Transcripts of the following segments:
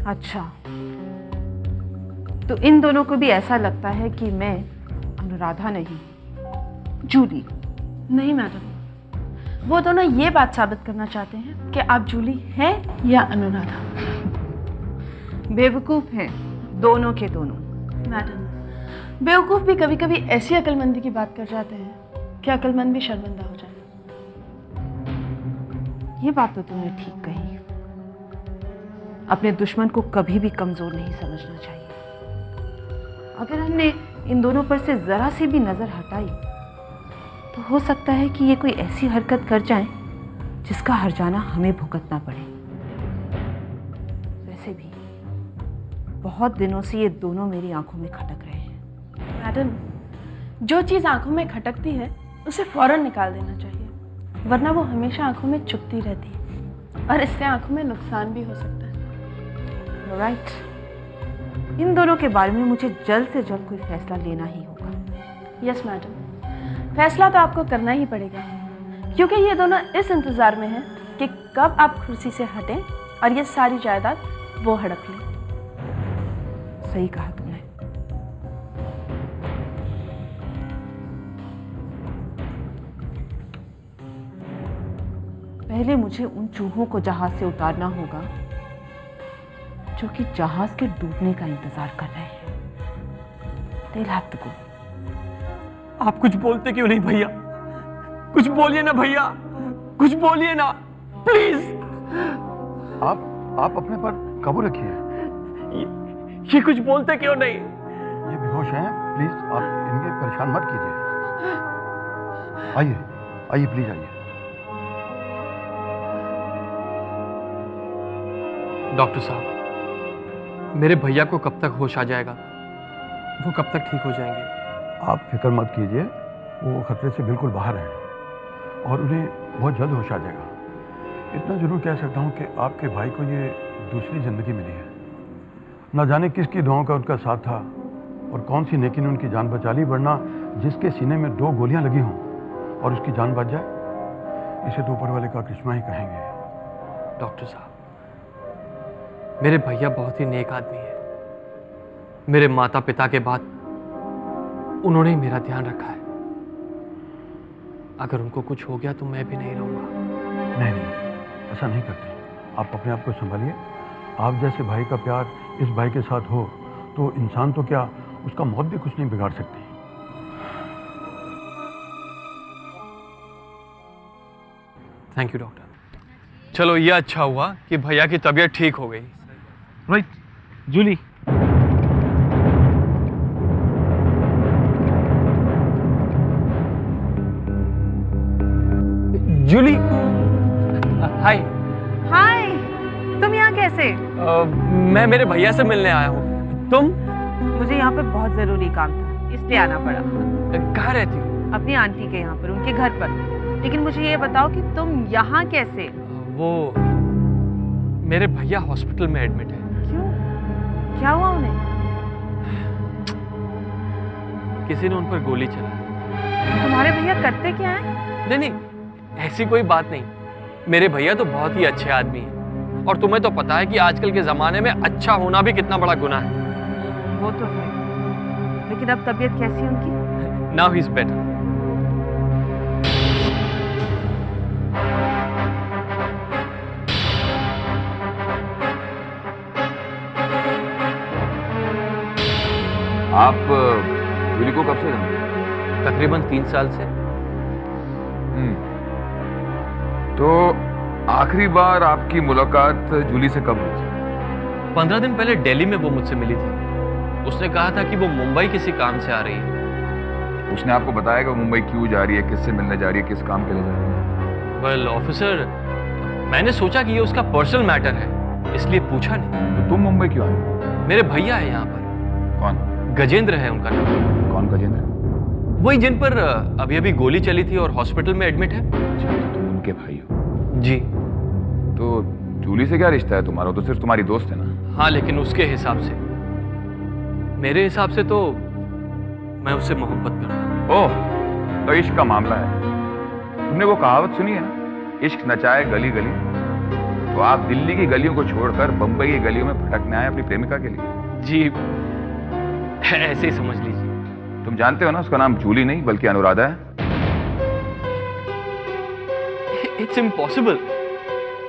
अच्छा, तो इन दोनों को भी ऐसा लगता है कि मैं अनुराधा नहीं, जूली। नहीं मैडम, वो दोनों ये बात साबित करना चाहते हैं कि आप जूली हैं या अनुराधा। बेवकूफ हैं दोनों के दोनों। मैडम, बेवकूफ भी कभी कभी ऐसी अक्लमंदी की बात कर जाते हैं कि अक्लमंद भी शर्मिंदा हो जाए। ये बात तो तुमने ठीक कही। अपने दुश्मन को कभी भी कमजोर नहीं समझना चाहिए। अगर हमने इन दोनों पर से जरा सी भी नजर हटाई तो हो सकता है कि ये कोई ऐसी हरकत कर जाएं जिसका हर्जाना हमें भुगतना पड़े। वैसे भी बहुत दिनों से ये दोनों मेरी आंखों में खटक रहे हैं। मैडम, जो चीज़ आंखों में खटकती है उसे फौरन निकाल देना चाहिए, वरना वो हमेशा आंखों में चुभती रहती है और इससे आंखों में नुकसान भी हो सकता है। राइट। इन दोनों के बारे में मुझे जल्द से जल्द कोई फैसला लेना ही होगा। यस मैडम, फैसला तो आपको करना ही पड़ेगा, क्योंकि ये दोनों इस इंतज़ार में हैं कि कब आप कुर्सी से हटें और ये सारी जायदाद वो हड़प लें। सही कहा तुमने। पहले मुझे उन चूहों को जहाज से उतारना होगा जो कि जहाज के डूबने का इंतजार कर रहे हैं। They'll have to go. आप कुछ बोलते क्यों नहीं भैया? कुछ बोलिए ना भैया, कुछ बोलिए ना प्लीज। आप अपने पर काबू रखिए। ये कुछ बोलते क्यों नहीं? ये बेहोश हैं, प्लीज आप इनके परेशान मत कीजिए। आइए आइए प्लीज आइए। डॉक्टर साहब, मेरे भैया को कब तक होश आ जाएगा? वो कब तक ठीक हो जाएंगे? आप फिक्र मत कीजिए, वो खतरे से बिल्कुल बाहर हैं और उन्हें बहुत जल्द होश आ जाएगा। इतना जरूर कह सकता हूँ कि आपके भाई को ये दूसरी जिंदगी मिली है। न जाने किसकी दुआओं का उनका साथ था और कौन सी नेकी ने उनकी जान बचा ली, वरना जिसके सीने में 2 गोलियां लगी हों और उसकी जान बच जाए, इसे तो ऊपर वाले का करिश्मा ही कहेंगे। डॉक्टर साहब, मेरे भैया बहुत ही नेक आदमी है। मेरे माता पिता के बाद उन्होंने ही मेरा ध्यान रखा है। अगर उनको कुछ हो गया तो मैं भी नहीं रहूंगा। नहीं, ऐसा नहीं करते। आप अपने आप को संभालिए। आप जैसे भाई का प्यार इस भाई के साथ हो तो इंसान तो क्या, उसका मौत भी कुछ नहीं बिगाड़ सकती। Thank you doctor. चलो, ये अच्छा हुआ कि भैया की तबीयत ठीक हो गई। राइट जूली? जूली, हाय। हाय, तुम यहाँ कैसे? मैं मेरे भैया से मिलने आया हूँ। तुम? मुझे यहाँ पे बहुत जरूरी काम था, इसलिए आना पड़ा। कहाँ रहती हो? अपनी आंटी के यहाँ पर, उनके घर पर। लेकिन मुझे ये बताओ कि तुम यहाँ कैसे? वो मेरे भैया हॉस्पिटल में एडमिट है। क्यों? क्या हुआ उन्हें? किसी ने उन पर गोली चला दी। तुम्हारे भैया करते क्या हैं? नहीं नहीं, ऐसी कोई बात नहीं। मेरे भैया तो बहुत ही अच्छे आदमी हैं और तुम्हें तो पता है कि आजकल के जमाने में अच्छा होना भी कितना बड़ा गुनाह है। वो तो है, लेकिन अब तबीयत कैसी है उनकी? Now he is better. आप जूली को कब से जानते हैं? तकरीबन 3 साल से। तो आखिरी बार आपकी मुलाकात जूली से कब हुई थी? 15 दिन पहले दिल्ली में वो मुझसे मिली थी। उसने कहा था कि वो मुंबई किसी काम से आ रही है। उसने आपको बताया कि वो मुंबई क्यों जा रही है, किससे मिलने जा रही है, किस काम के लिए जा रही है? वेल ऑफिसर, मैंने सोचा कि ये उसका पर्सनल मैटर है, इसलिए पूछा नहीं। तो तुम मुंबई क्यों आए? मेरे भैया है यहाँ पर। कौन? गजेंद्र है उनका नाम। कौन गजेंद्र? वही जिन पर अभी अभी गोली चली थी और हॉस्पिटल में एडमिट है। अच्छा, तो तुम उनके भाई हो? जी। तो जूली से क्या रिश्ता है तुम्हारा? तो सिर्फ तुम्हारी दोस्त है ना? हाँ, लेकिन उसके हिसाब से, मेरे हिसाब से तो मैं उससे मोहब्बत करता हूँ। ओह, तो इश्क का मामला है। तुमने वो कहावत सुनी है ना, इश्क नचाए गली गली? तो आप दिल्ली की गलियों को छोड़कर बंबई की गलियों में भटकने आए अपनी प्रेमिका के लिए? जी ऐसे ही समझ लीजिए। तुम जानते हो ना उसका नाम जूली नहीं बल्कि अनुराधा है। इट्स इम्पॉसिबल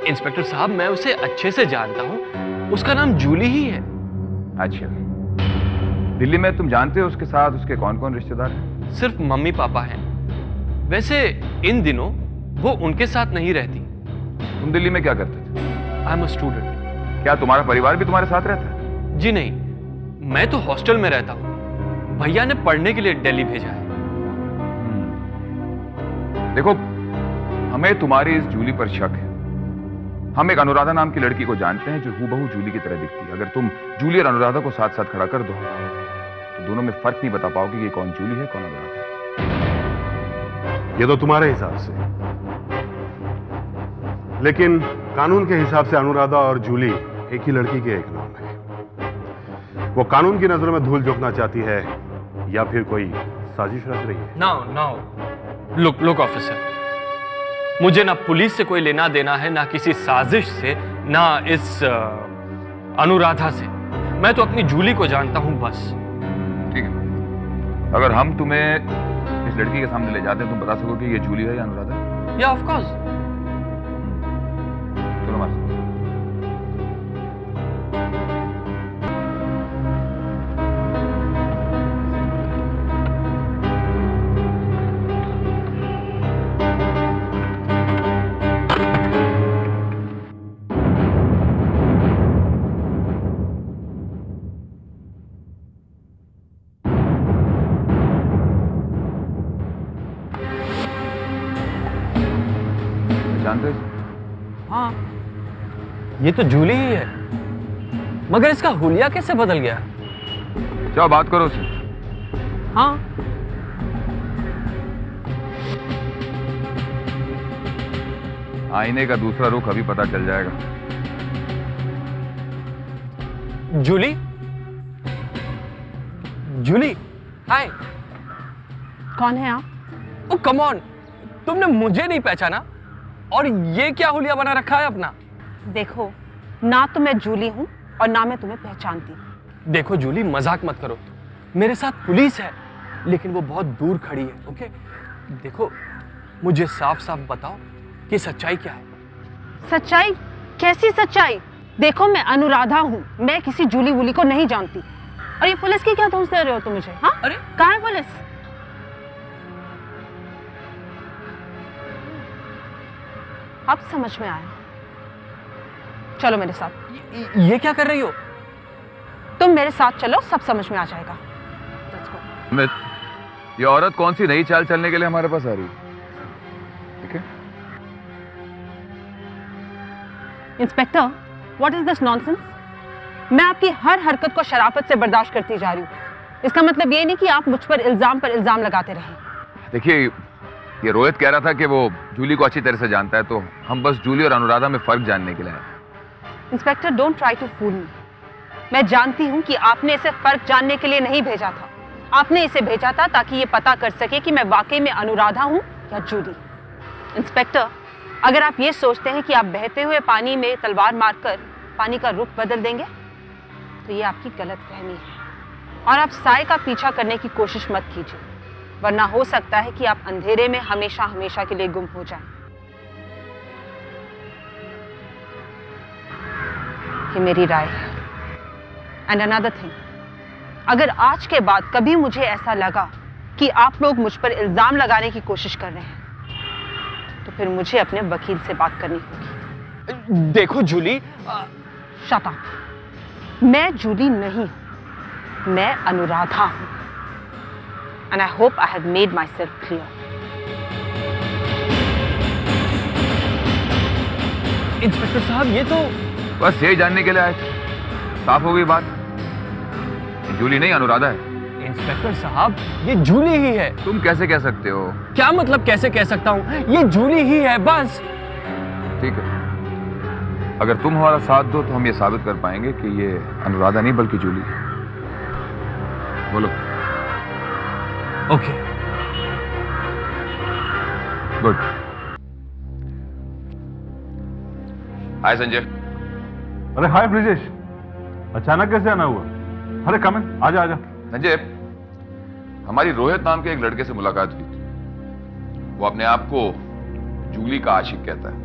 इंस्पेक्टर साहब, मैं उसे अच्छे से जानता हूं, उसका नाम जूली ही है। अच्छा, दिल्ली में तुम जानते हो उसके साथ उसके कौन कौन रिश्तेदार हैं? सिर्फ मम्मी पापा हैं। वैसे इन दिनों वो उनके साथ नहीं रहती। तुम दिल्ली में क्या करते थे? I am a student. क्या तुम्हारा परिवार भी तुम्हारे साथ रहता है? जी नहीं, मैं तो हॉस्टल में रहता हूँ। भैया ने पढ़ने के लिए दिल्ली भेजा है। देखो, हमें तुम्हारी इस जूली पर शक है। हम एक अनुराधा नाम की लड़की को जानते हैं जो हूबहू जूली की तरह दिखती है। अगर तुम जूली और अनुराधा को साथ साथ खड़ा कर दो तो दोनों में फर्क नहीं बता पाओगे कि कौन जूली है कौन अनुराधा है। ये तो तुम्हारे हिसाब से, लेकिन कानून के हिसाब से अनुराधा और जूली एक ही लड़की के एक नाम है। वो कानून की नजरों में धूल झोंकना चाहती है या फिर कोई साजिश रच रही है? नाउ लुक ऑफिसर, मुझे ना पुलिस से कोई लेना देना है, ना किसी साजिश से, ना इस अनुराधा से। मैं तो अपनी जूली को जानता हूं बस। ठीक है, अगर हम तुम्हें इस लड़की के सामने ले जाते हैं तुम बता सको कि ये जूली है या अनुराधा है? या ऑफ कोर्स। चलो हमारे साथ। जानते हो? हाँ, ये तो जूली ही है, मगर इसका हुलिया कैसे बदल गया? जाओ बात करो उससे। हाँ, आईने का दूसरा रुख अभी पता चल जाएगा। जूली, जूली, हाय। कौन है आप? ओ कम ऑन, तुमने मुझे नहीं पहचाना? और ये क्या हुलिया बना रखा है अपना? देखो, ना तो मैं जूली हूं और ना मैं तुम्हें पहचानती हूं। देखो जूली, मजाक मत करो। मेरे साथ पुलिस है, लेकिन वो बहुत दूर खड़ी है। ओके, देखो मुझे साफ साफ बताओ कि सच्चाई क्या है। सच्चाई? कैसी सच्चाई? देखो, मैं अनुराधा हूँ, मैं किसी जूली वूली को नहीं जानती। और ये पुलिस की क्या दोष दे रहे हो तुम मुझे? हाँ, अरे कहाँ है पुलिस? अब समझ में आया। चलो मेरे साथ। ये क्या कर रही हो? तुम मेरे साथ चलो, सब समझ में आ जाएगा। Let's go. अमित, ये औरत कौन सी नई चाल चलने के लिए हमारे पास आ रही है? ठीक है, inspector, what is this nonsense? मैं आपकी हर हरकत को शराफत से बर्दाश्त करती जा रही हूँ। इसका मतलब ये नहीं कि आप मुझ पर इल्जाम लगाते रहें। देखिए, ये रोहित कह रहा था कि वो जूली को अच्छी तरह से जानता है, तो हम बस जूली और अनुराधा में फर्क जानने के लिए आए। Inspector, don't try to fool me. मैं जानती हूँ कि आपने इसे फर्क जानने के लिए नहीं भेजा था। आपने इसे भेजा था ताकि ये पता कर सके कि मैं वाकई में अनुराधा हूँ या जूली। इंस्पेक्टर, अगर आप ये सोचते हैं कि आप बहते हुए पानी में तलवार मारकर पानी का रुख बदल देंगे तो ये आपकी गलतफहमी है। और आप साए का पीछा करने की कोशिश मत कीजिए, वरना हो सकता है कि आप अंधेरे में हमेशा हमेशा के लिए गुम हो जाएं। ये मेरी राय है। एंड अनदर थिंग, अगर आज के बाद कभी मुझे ऐसा लगा कि आप लोग मुझ पर इल्जाम लगाने की कोशिश कर रहे हैं तो फिर मुझे अपने वकील से बात करनी होगी। देखो जूली, शट अप। मैं जूली नहीं हूं, मैं अनुराधा हूं। And I hope I have made my self clear. Inspector साहब, ये तो बस यही जानने के लिए आए थे। साफ हो गई बात, जूली नहीं अनुराधा है। इंस्पेक्टर साहब, ये जूली ही है। तुम कैसे कह सकते हो? क्या मतलब कैसे कह सकता हूँ? ये जूली ही है बस। ठीक है, अगर तुम हमारा साथ दो तो हम ये साबित कर पाएंगे कि ये अनुराधा नहीं बल्कि जूली है। बोलो। Okay, good. हाय संजय। अरे हाय ब्रिजेश, अचानक कैसे आना हुआ? अरे कम है, आजा आजा। संजय, हमारी रोहित नाम के एक लड़के से मुलाकात हुई थी। वो अपने आप को जूली का आशिक कहता है,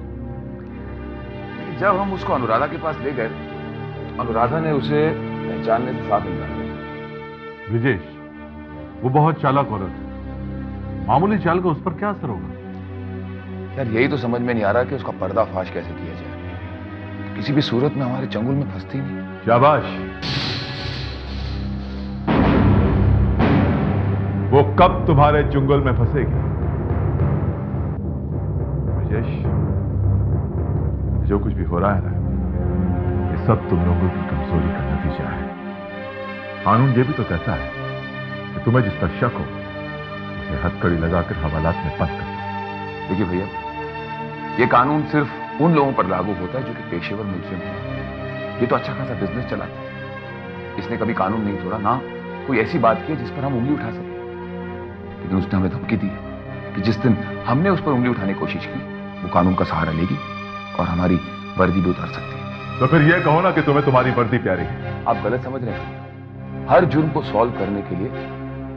लेकिन जब हम उसको अनुराधा के पास ले गए तो अनुराधा ने उसे पहचानने से साफ इनकार किया। ब्रिजेश, वो बहुत चालाक औरत है, मामूली चाल का उस पर क्या असर होगा? यार यही तो समझ में नहीं आ रहा कि उसका पर्दाफाश कैसे किया जाए। किसी भी सूरत में हमारे चंगुल में फंसती नहीं। शाबाश। वो कब तुम्हारे चुंगल में फंसेगी? ब्रिजेश, जो कुछ भी हो रहा है ना, ये सब तुम लोगों की कमजोरी का नतीजा है। कानून ये भी तो कहता है कि तुम्हें जिस पर शक हो उसे हथकड़ी लगाकर हवालात में बंद कर दो। देखिए भैया, ये कानून सिर्फ उन लोगों पर लागू होता है जो कि पेशेवर मुजरिम हैं। ये तो अच्छा खासा बिजनेस चलाता है। इसने कभी कानून नहीं तोड़ा, ना कोई ऐसी बात की जिस पर हम उंगली उठा सके। लेकिन उसने हमें धमकी दी है कि जिस दिन हमने उस पर उंगली उठाने की कोशिश की, वो कानून का सहारा लेगी और हमारी वर्दी भी उतार सकती है। तो फिर यह कहो ना कि तुम्हें तुम्हारी वर्दी प्यारी है। आप गलत समझ रहे हैं। हर जुर्म को सॉल्व करने के लिए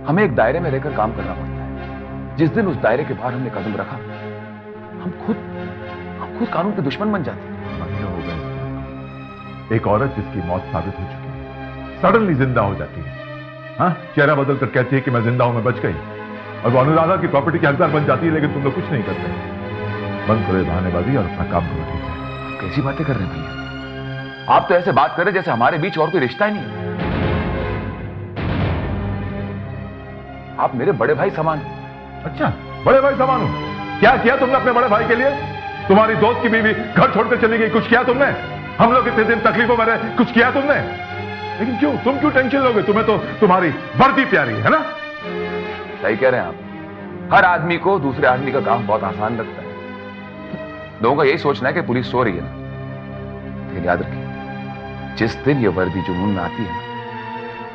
हमें एक दायरे में रहकर काम करना पड़ता है। जिस दिन उस दायरे के बाहर हमने कदम रखा, हम खुद कानून के दुश्मन बन जाते हैं। महीने हो गए, एक औरत जिसकी मौत साबित हो चुकी है सडनली जिंदा हो जाती है। हाँ, चेहरा बदल कर कहती है कि मैं जिंदा हूं, मैं बच गई, और वो अनुराधा की प्रॉपर्टी के हकदार बन जाती है। लेकिन तुम लोग कुछ नहीं करते। बंद करो बहानेबाजी और अपना काम करो ठीक से। कैसी बातें कर रहे हैं भैया? आप तो ऐसे बात कर रहे जैसे हमारे बीच और कोई रिश्ता ही नहीं है। आप मेरे बड़े भाई समान। अच्छा, बड़े भाई समान हो? क्या किया तुमने अपने बड़े भाई के लिए? तुम्हारी दोस्त की बीवी घर छोड़कर चली गई, कुछ किया तुमने? हम लोग इतने दिन तकलीफों में रहे, कुछ किया तुमने? लेकिन क्यों, तुम क्यों टेंशन लोगे? तुम्हें तो तुम्हारी वर्दी प्यारी है ना? सही कह रहे हैं आप। हर आदमी को दूसरे आदमी का काम बहुत आसान लगता है। लोगों का यही सोचना है कि पुलिस सो रही है ना। लेकिन याद रखिए, जिस दिन ये वर्दी जुनून में आती है ना,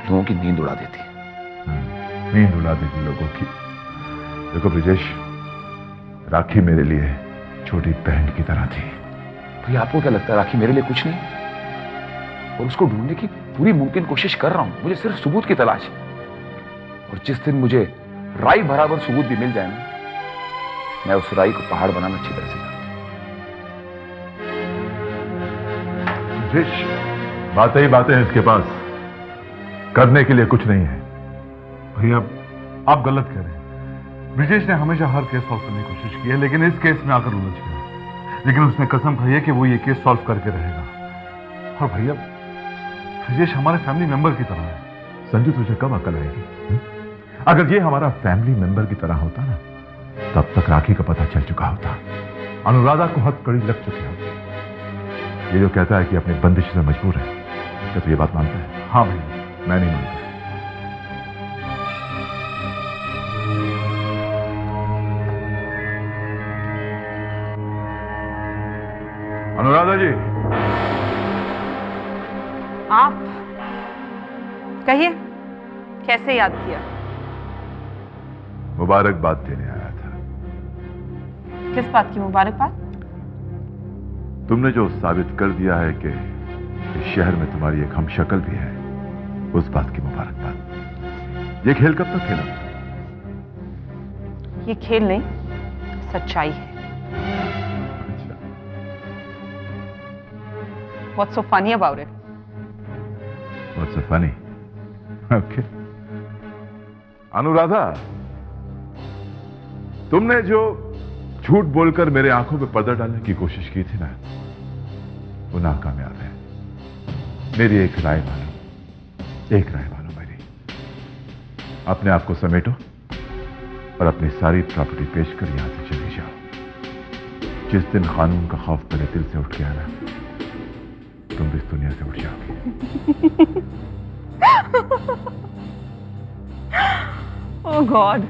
लोगों की नींद उड़ा देती है। नींद उड़ा देगी लोगों की। देखो ब्रिजेश, राखी मेरे लिए छोटी बहन की तरह थी। भैया, आपको क्या लगता है राखी मेरे लिए कुछ नहीं? और उसको ढूंढने की पूरी मुमकिन कोशिश कर रहा हूं। मुझे सिर्फ सबूत की तलाश है। और जिस दिन मुझे राई बराबर सबूत भी मिल जाए ना, मैं उस राई को पहाड़ बनाना अच्छी तरह से जानता हूं। ब्रिजेश, बातें हैं इसके पास, करने के लिए कुछ नहीं है। भैया, आप गलत कह रहे हैं। ब्रिजेश ने हमेशा हर केस सॉल्व करने की कोशिश की है, लेकिन इस केस में आकर उलझ गया। लेकिन उसने कसम खाई है कि वो ये केस सॉल्व करके रहेगा। और भैया, ब्रिजेश हमारे फैमिली मेंबर की तरह है। संजू, तुझे कब अकल आएगी? अगर ये हमारा फैमिली मेंबर की तरह होता ना, तब तक राखी का पता चल चुका होता, अनुराधा को हथकड़ी लग चुकी होती। ये जो कहता है कि अपनी बंदिश से मजबूर है, क्या तू ये बात मानता है? हाँ भैया, मैं नहीं मानता। अनुराधा जी, आप कहिए, कैसे याद किया? मुबारकबाद देने आया था। किस बात की मुबारकबाद? तुमने जो साबित कर दिया है कि इस शहर में तुम्हारी एक हमशक्ल भी है, उस बात की मुबारकबाद। ये खेल कब तक खेला? ये खेल नहीं, सच्चाई है। What's so funny about it? What's so funny? Okay. Anuradha, तुमने जो झूठ बोलकर मेरे आंखों पे पर्दा डालने की कोशिश की थी ना, वो नाकामयाब है। मेरी एक राय मानो मेरी। अपने आप को समेटो और अपनी सारी प्रॉपर्टी पेश कर यहां से चले जाओ। जिस दिन कानून का खौफ पहले दिल से उठ गया ना, तुम भी इस दुनिया से उठ जाओगे। ओह गॉड,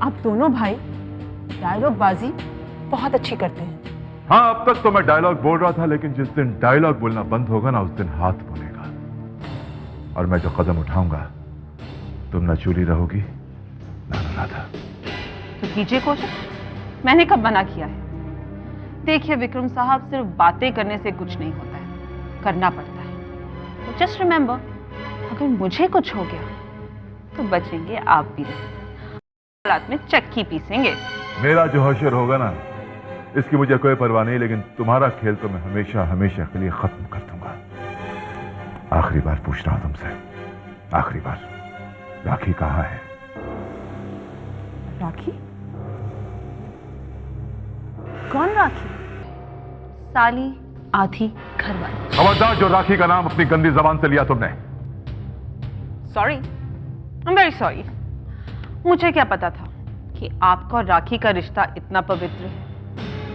आप दोनों भाई डायलॉग बाजी बहुत अच्छी करते हैं। हाँ, अब तक तो मैं डायलॉग बोल रहा था, लेकिन जिस दिन डायलॉग बोलना बंद होगा ना, उस दिन हाथ बोलेगा। और मैं जो कदम उठाऊंगा, तुम ना चूली रहोगी ना अनुराधा। तो कीजिए कोशिश, मैंने कब मना किया है? देखिए विक्रम साहब, सिर्फ बातें करने से कुछ नहीं होता है, करना पड़ता है। तो जस्ट रिमेंबर, अगर मुझे कुछ हो गया तो बचेंगे आप भी नहीं, हालात में चक्की पीसेंगे। मेरा जो हशर होगा ना, इसकी मुझे कोई परवाह नहीं, लेकिन तुम्हारा खेल तो मैं हमेशा हमेशा के लिए खत्म कर दूंगा। आखिरी बार पूछ रहा हूं तुमसे, आखिरी बार, राखी कहाँ है? राखी? कौन राखी? साली, आधी, घरवाली। खबरदार जो राखी का नाम अपनी गंदी जबान से लिया तुमने। Sorry, I am very sorry. मुझे क्या पता था कि आपका और राखी का रिश्ता इतना पवित्र है।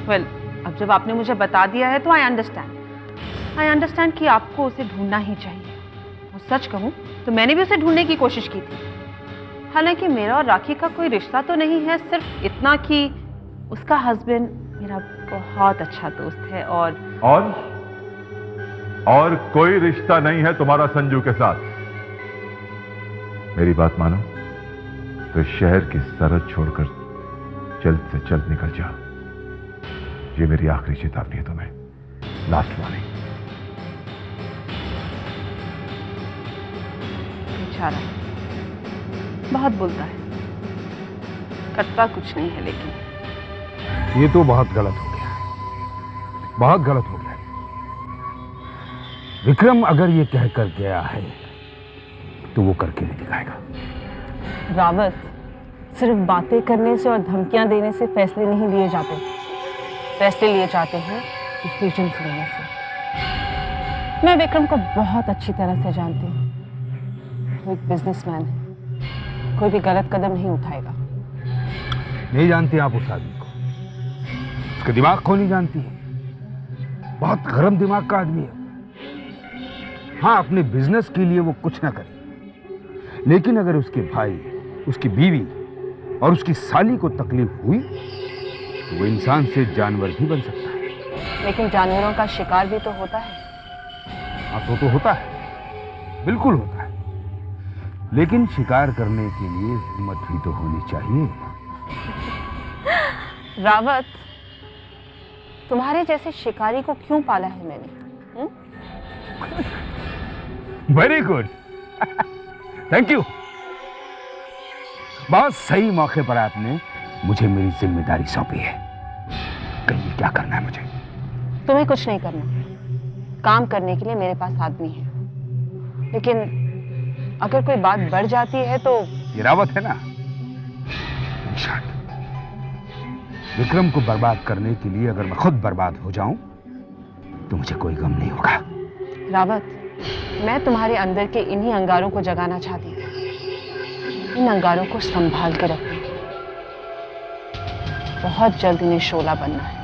वेल, अब जब आपने मुझे बता दिया है तो आई अंडरस्टैंड कि आपको उसे ढूंढना ही चाहिए। और सच कहूं तो मैंने भी उसे ढूंढने की कोशिश की थी। हालांकि मेरा और राखी का कोई रिश्ता तो नहीं है, सिर्फ इतना कि उसका हस्बैंड मेरा बहुत अच्छा दोस्त है। और कोई रिश्ता नहीं है तुम्हारा संजू के साथ। मेरी बात मानो तो शहर की सरहद छोड़कर जल्द से जल्द निकल जाओ। ये मेरी आखिरी चेतावनी है तुम्हें, लास्ट वार्निंग। बेचारा बहुत बोलता है, करता कुछ नहीं है। लेकिन ये तो बहुत गलत हो गया, बहुत गलत हो गया। विक्रम अगर ये कहकर गया है तो वो करके नहीं दिखाएगा। रावत, सिर्फ बातें करने से और धमकियां देने से फैसले नहीं लिए जाते। फैसले लिए जाते हैं डिसीजंस लेने से। मैं विक्रम को बहुत अच्छी तरह से जानती हूँ। वो एक बिजनेसमैन है, कोई भी गलत कदम नहीं उठाएगा। नहीं जानती आप उस आदमी को, उसका दिमाग को नहीं जानती है। बहुत गर्म दिमाग का आदमी है। हाँ, अपने बिजनेस के लिए वो कुछ ना करे, लेकिन अगर उसके भाई, उसकी बीवी और उसकी साली को तकलीफ हुई तो वो इंसान से जानवर भी बन सकता है। लेकिन जानवरों का शिकार भी तो होता है। हाँ, तो होता है, बिल्कुल होता है। लेकिन शिकार करने के लिए हिम्मत भी तो होनी चाहिए। रावत, तुम्हारे जैसे शिकारी को क्यों पाला है मैंने? Very good, thank you. बहुत सही मौके पर आपने मुझे मेरी जिम्मेदारी सौंपी है। कहिए क्या करना है मुझे? तुम्हें कुछ नहीं करना। काम करने के लिए मेरे पास आदमी है, लेकिन अगर कोई बात बढ़ जाती है तो। ये रावत है ना, निशांत। विक्रम को बर्बाद करने के लिए अगर मैं खुद बर्बाद हो जाऊं तो मुझे कोई गम नहीं होगा। रावत, मैं तुम्हारे अंदर के इन्हीं अंगारों को जगाना चाहती थी। इन अंगारों को संभाल के रखना। बहुत जल्द इन्हें शोला बनना है।